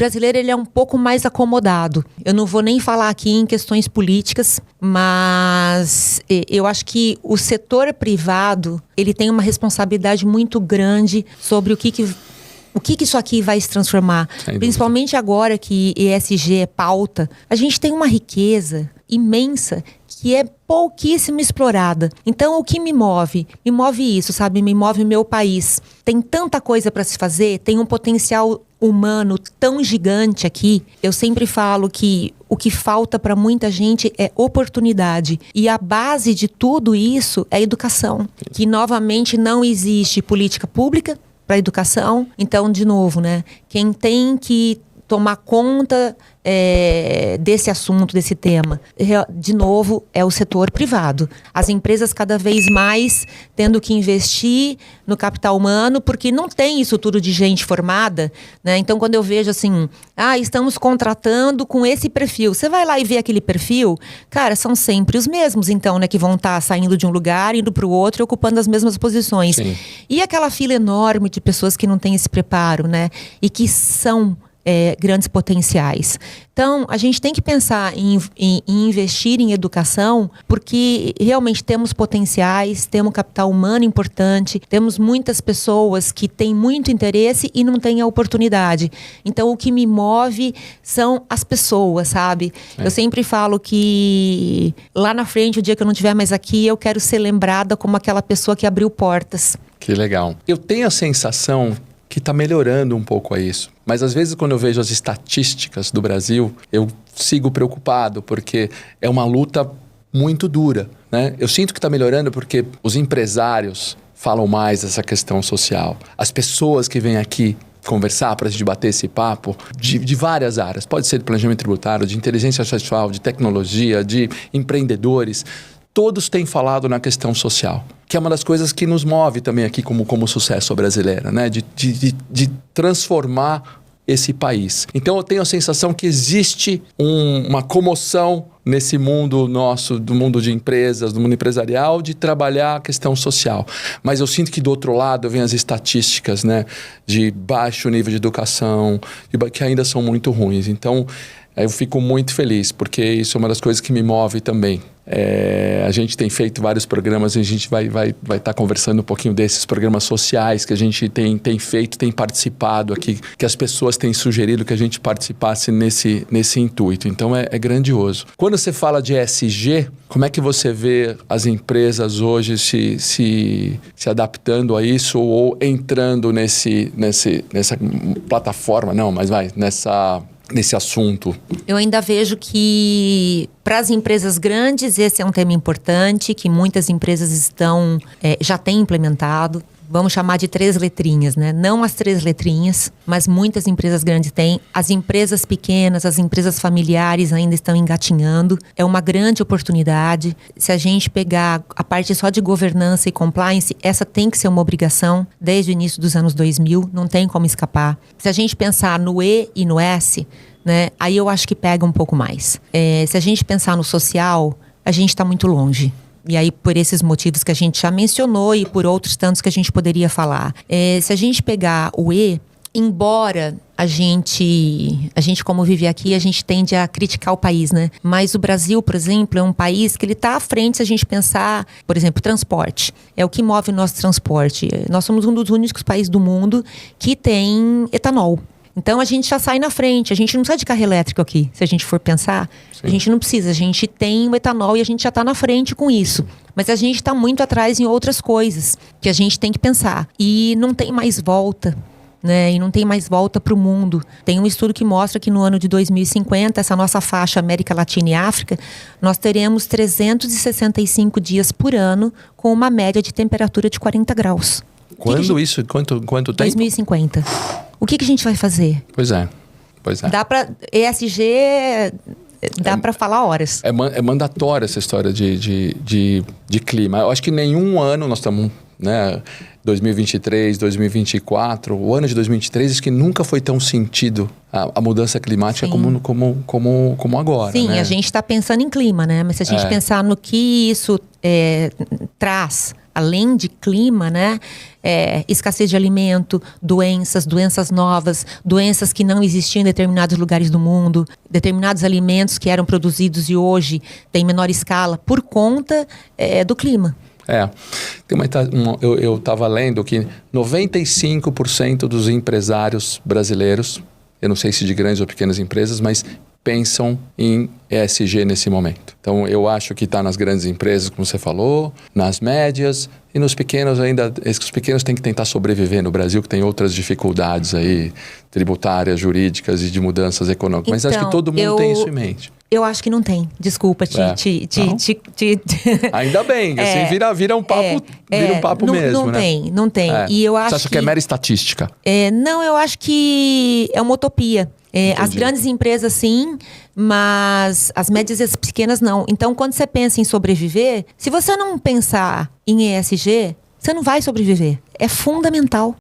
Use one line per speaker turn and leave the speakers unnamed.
brasileiro ele é um pouco mais acomodado. Eu não vou nem falar aqui em questões políticas, mas eu acho que o setor privado, ele tem uma responsabilidade muito grande sobre o que isso aqui vai se transformar. Principalmente agora que ESG é pauta, a gente tem uma riqueza imensa que é pouquíssimo explorada. Então, o que me move? Me move isso, sabe? Me move o meu país. Tem tanta coisa para se fazer, tem um potencial humano tão gigante aqui. Eu sempre falo que o que falta para muita gente é oportunidade. E a base de tudo isso é educação. Que, novamente, não existe política pública para educação. Então, de novo, né? Quem tem que tomar conta desse assunto, desse tema, de novo, é o setor privado. As empresas cada vez mais tendo que investir no capital humano, porque não tem isso tudo de gente formada, né? Então, quando eu vejo assim, estamos contratando com esse perfil, você vai lá e vê aquele perfil, cara, são sempre os mesmos, então, né, que vão estar saindo de um lugar, indo para o outro e ocupando as mesmas posições. Sim. E aquela fila enorme de pessoas que não têm esse preparo, né? E que são grandes potenciais. Então, a gente tem que pensar em investir em educação, porque realmente temos potenciais, temos capital humano importante, temos muitas pessoas que têm muito interesse e não têm a oportunidade. Então, o que me move são as pessoas, sabe? Eu sempre falo que lá na frente, o dia que eu não estiver mais aqui, eu quero ser lembrada como aquela pessoa que abriu portas.
Que legal. Eu tenho a sensação que está melhorando um pouco isso. Mas às vezes quando eu vejo as estatísticas do Brasil, eu sigo preocupado, porque é uma luta muito dura, né? Eu sinto que está melhorando porque os empresários falam mais dessa questão social. As pessoas que vêm aqui conversar para a gente bater esse papo de várias áreas. Pode ser de planejamento tributário, de inteligência artificial, de tecnologia, de empreendedores. Todos têm falado na questão social, que é uma das coisas que nos move também aqui como sucesso brasileira, né? De transformar esse país. Então eu tenho a sensação que existe uma comoção nesse mundo nosso, do mundo de empresas, do mundo empresarial, de trabalhar a questão social. Mas eu sinto que do outro lado vem as estatísticas, né? De baixo nível de educação, que ainda são muito ruins. Então eu fico muito feliz, porque isso é uma das coisas que me move também. A gente tem feito vários programas e a gente vai estar conversando um pouquinho desses programas sociais que a gente tem feito, tem participado aqui, que as pessoas têm sugerido que a gente participasse nesse intuito. Então é grandioso. Quando você fala de ESG, como é que você vê as empresas hoje se adaptando a isso ou entrando nessa plataforma? Não, mas nesse assunto?
Eu ainda vejo que para as empresas grandes esse é um tema importante, que muitas empresas já têm implementado. Vamos chamar de 3 letrinhas, né? Não as 3 letrinhas, mas muitas empresas grandes têm. As empresas pequenas, as empresas familiares ainda estão engatinhando. É uma grande oportunidade. Se a gente pegar a parte só de governança e compliance, essa tem que ser uma obrigação desde o início dos anos 2000, não tem como escapar. Se a gente pensar no E e no S, né? Aí eu acho que pega um pouco mais. Se a gente pensar no social, a gente está muito longe. E aí, por esses motivos que a gente já mencionou e por outros tantos que a gente poderia falar. Se a gente pegar o E, embora a gente como vive aqui, a gente tende a criticar o país, né? Mas o Brasil, por exemplo, é um país que ele está à frente se a gente pensar, por exemplo, transporte. É o que move o nosso transporte. Nós somos um dos únicos países do mundo que tem etanol. Então, a gente já sai na frente. A gente não precisa de carro elétrico aqui, se a gente for pensar. Sim. A gente não precisa. A gente tem o etanol e a gente já está na frente com isso. Mas a gente está muito atrás em outras coisas que a gente tem que pensar. E não tem mais volta, né? E não tem mais volta para o mundo. Tem um estudo que mostra que no ano de 2050, essa nossa faixa América Latina e África, nós teremos 365 dias por ano com uma média de temperatura de 40 graus.
Quando isso? Quanto tempo?
2050. O que a gente vai fazer?
Pois é.
Dá para ESG, dá para falar horas.
É mandatória essa história de clima. Eu acho que nenhum ano nós estamos, né, 2023, 2024, o ano de 2023 acho que nunca foi tão sentido a mudança climática como agora.
Sim,
né?
A gente está pensando em clima, né? Mas se a gente pensar no que isso traz além de clima, né? Escassez de alimento, doenças novas, doenças que não existiam em determinados lugares do mundo, determinados alimentos que eram produzidos e hoje têm menor escala por conta do clima.
Eu estava lendo que 95% dos empresários brasileiros, eu não sei se de grandes ou pequenas empresas, mas pensam em ESG nesse momento. Então, eu acho que está nas grandes empresas, como você falou, nas médias, e nos pequenos ainda, os pequenos têm que tentar sobreviver no Brasil, que tem outras dificuldades aí, tributárias, jurídicas e de mudanças econômicas. Mas acho que todo mundo tem isso em mente.
Eu acho que não tem. Desculpa,
Ainda bem, assim vira um papo, mesmo, né?
Não tem. E eu acho
Você acha que é mera estatística?
Não, eu acho que é uma utopia. As grandes empresas, sim, mas as médias e as pequenas, não. Então, quando você pensa em sobreviver, se você não pensar em ESG, você não vai sobreviver. É fundamental.